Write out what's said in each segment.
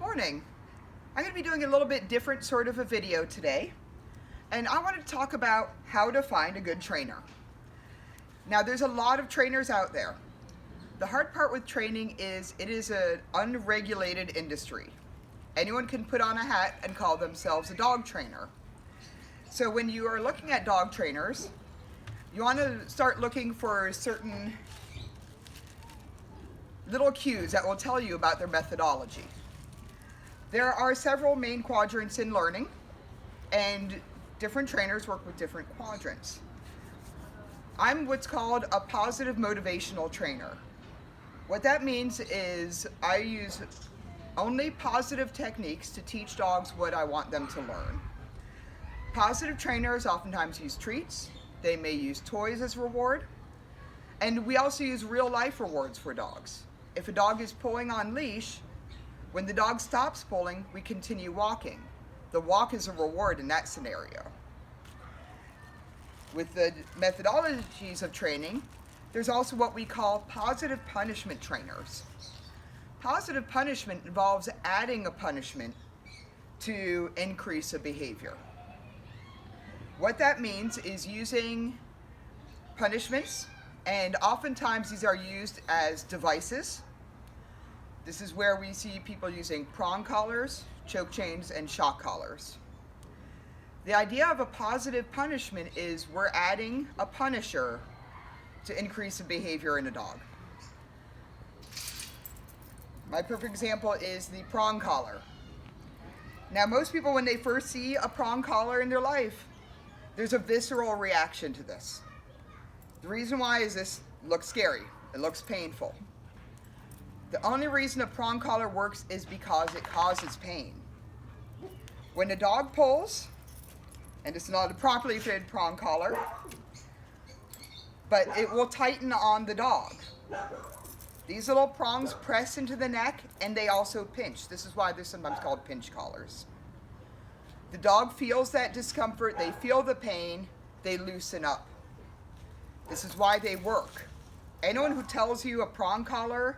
morning. I'm going to be doing a little bit different sort of a video today, and I wanted to talk about how to find a good trainer. Now, there's a lot of trainers out there. The hard part with training is it is an unregulated industry. Anyone can put on a hat and call themselves a dog trainer. So when you are looking at dog trainers, you want to start looking for certain little cues that will tell you about their methodology. There are several main quadrants in learning, and different trainers work with different quadrants. I'm what's called a positive motivational trainer. What that means is I use only positive techniques to teach dogs what I want them to learn. Positive trainers oftentimes use treats. They may use toys as reward. And we also use real life rewards for dogs. If a dog is pulling on leash, when the dog stops pulling, we continue walking. The walk is a reward in that scenario. With the methodologies of training, there's also what we call positive punishment trainers. Positive punishment involves adding a punishment to increase a behavior. What that means is using punishments, and oftentimes these are used as devices. This is where we see people using prong collars, choke chains, and shock collars. The idea of a positive punishment is we're adding a punisher to increase a behavior in a dog. My perfect example is the prong collar. Now, most people, when they first see a prong collar in their life, there's a visceral reaction to this. The reason why is this looks scary, it looks painful. The only reason a prong collar works is because it causes pain. When a dog pulls, and it's not a properly fitted prong collar, but it will tighten on the dog. These little prongs press into the neck, and they also pinch. This is why they're sometimes called pinch collars. The dog feels that discomfort, they feel the pain, they loosen up. This is why they work. Anyone who tells you a prong collar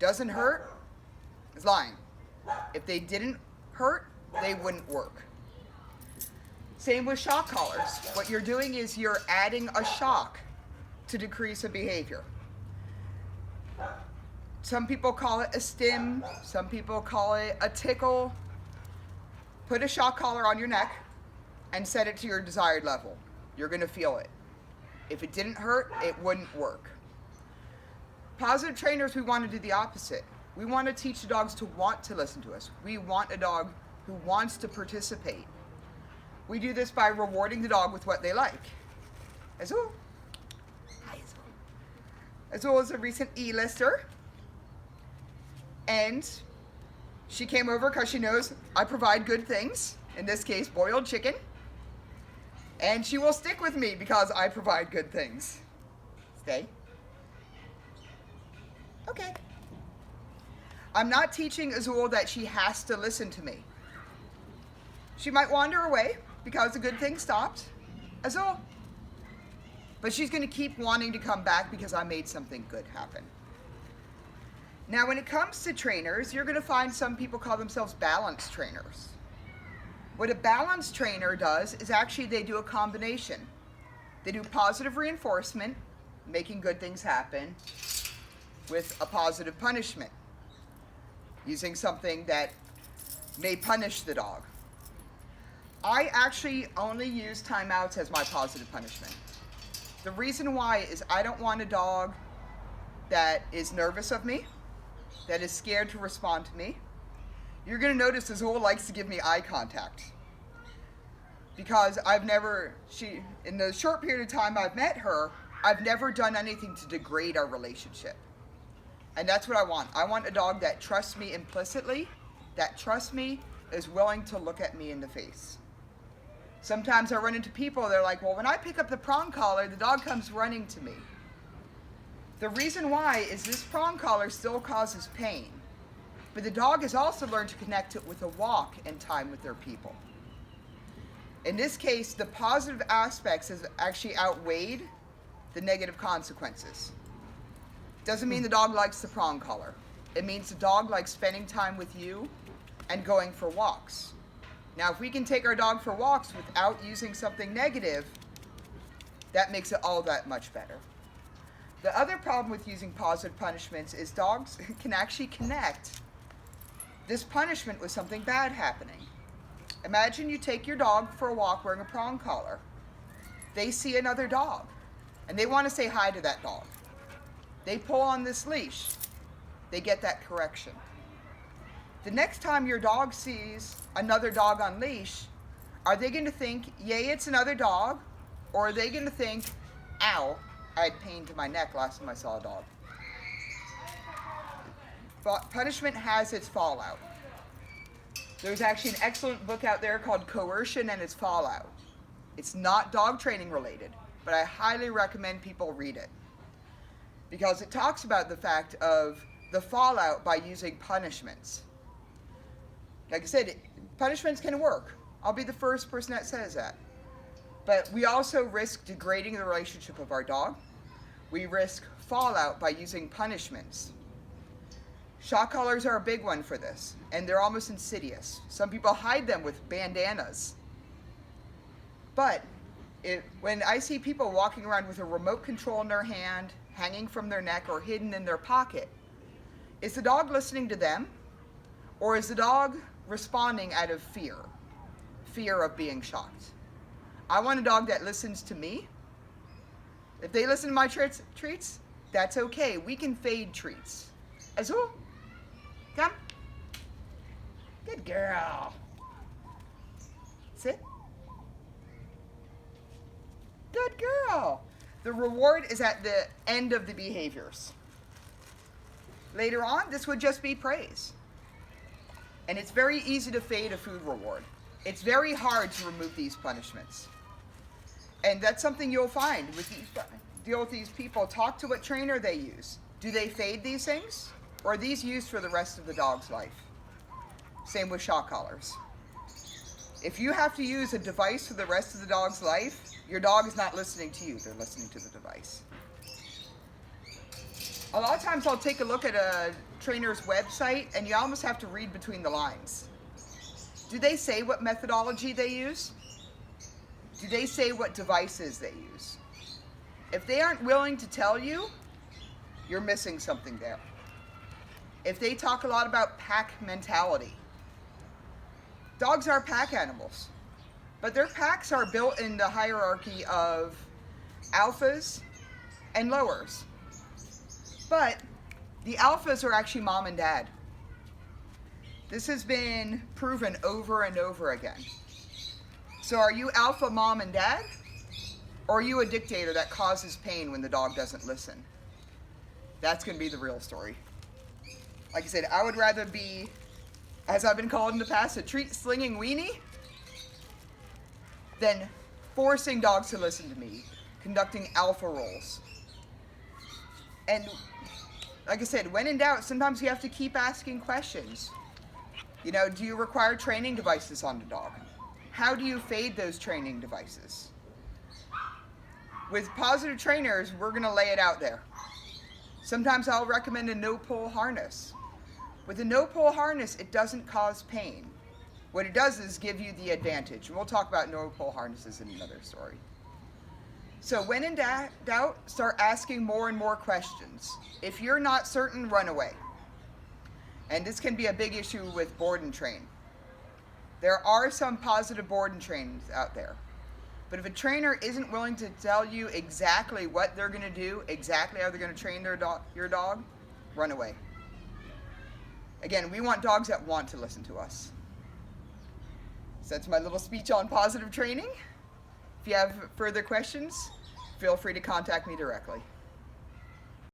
doesn't hurt is lying. If they didn't hurt, they wouldn't work. Same with shock collars. What you're doing is you're adding a shock to decrease a behavior. Some people call it a stim, some people call it a tickle. Put a shock collar on your neck and set it to your desired level. You're going to feel it. If it didn't hurt, it wouldn't work. Positive trainers, we want to do the opposite. We want to teach the dogs to want to listen to us. We want a dog who wants to participate. We do this by rewarding the dog with what they like. Azul. Hi, Azul. Azul is a recent E-lister. And she came over because she knows I provide good things. In this case, boiled chicken. And she will stick with me because I provide good things. Stay. Okay. I'm not teaching Azul that she has to listen to me. She might wander away because a good thing stopped. Azul. But she's going to keep wanting to come back because I made something good happen. Now, when it comes to trainers, you're going to find some people call themselves balance trainers. What a balance trainer does is actually they do a combination. They do positive reinforcement, making good things happen, with a positive punishment, using something that may punish the dog. I actually only use timeouts as my positive punishment. The reason why is I don't want a dog that is nervous of me, that is scared to respond to me. You're going to notice Azul likes to give me eye contact. Because in the short period of time I've met her, I've never done anything to degrade our relationship. And that's what I want. I want a dog that trusts me implicitly, that trusts me, is willing to look at me in the face. Sometimes I run into people, they're like, well, when I pick up the prong collar, the dog comes running to me. The reason why is this prong collar still causes pain, but the dog has also learned to connect it with a walk and time with their people. In this case, the positive aspects has actually outweighed the negative consequences. Doesn't mean the dog likes the prong collar. It means the dog likes spending time with you and going for walks. Now, if we can take our dog for walks without using something negative, that makes it all that much better. The other problem with using positive punishments is dogs can actually connect this punishment with something bad happening. Imagine you take your dog for a walk wearing a prong collar. They see another dog, and they want to say hi to that dog. They pull on this leash. They get that correction. The next time your dog sees another dog on leash, are they going to think, yay, it's another dog? Or are they going to think, ow, I had pain to my neck last time I saw a dog? But punishment has its fallout. There's actually an excellent book out there called Coercion and Its Fallout. It's not dog training related, but I highly recommend people read it, because it talks about the fact of the fallout by using punishments. Like I said, punishments can work. I'll be the first person that says that. But we also risk degrading the relationship of our dog. We risk fallout by using punishments. Shock collars are a big one for this, and they're almost insidious. Some people hide them with bandanas. But when I see people walking around with a remote control in their hand, hanging from their neck, or hidden in their pocket, is the dog listening to them? Or is the dog responding out of fear? Fear of being shocked. I want a dog that listens to me. If they listen to my treats, that's okay. We can fade treats. Azul, come. Good girl. Sit. Good girl. The reward is at the end of the behaviors. Later on, this would just be praise. And it's very easy to fade a food reward. It's very hard to remove these punishments. And that's something you'll find with deal with these people. Talk to what trainer they use. Do they fade these things? Or are these used for the rest of the dog's life? Same with shock collars. If you have to use a device for the rest of the dog's life, your dog is not listening to you, they're listening to the device. A lot of times I'll take a look at a trainer's website and you almost have to read between the lines. Do they say what methodology they use? Do they say what devices they use? If they aren't willing to tell you, you're missing something there. If they talk a lot about pack mentality, dogs are pack animals, but their packs are built in the hierarchy of alphas and lowers. But the alphas are actually mom and dad. This has been proven over and over again. So are you alpha mom and dad? Or are you a dictator that causes pain when the dog doesn't listen? That's going to be the real story. Like I said, I would rather be, as I've been called in the past, a treat-slinging weenie than forcing dogs to listen to me, conducting alpha roles. And like I said, when in doubt, sometimes you have to keep asking questions. You know, do you require training devices on the dog? How do you fade those training devices? With positive trainers, we're going to lay it out there. Sometimes I'll recommend a no-pull harness. With a no-pull harness, it doesn't cause pain. What it does is give you the advantage. And we'll talk about no-pull harnesses in another story. So when in doubt, start asking more and more questions. If you're not certain, run away. And this can be a big issue with board and train. There are some positive board and trains out there. But if a trainer isn't willing to tell you exactly what they're going to do, exactly how they're going to train your dog, run away. Again, we want dogs that want to listen to us. So that's my little speech on positive training. If you have further questions, feel free to contact me directly.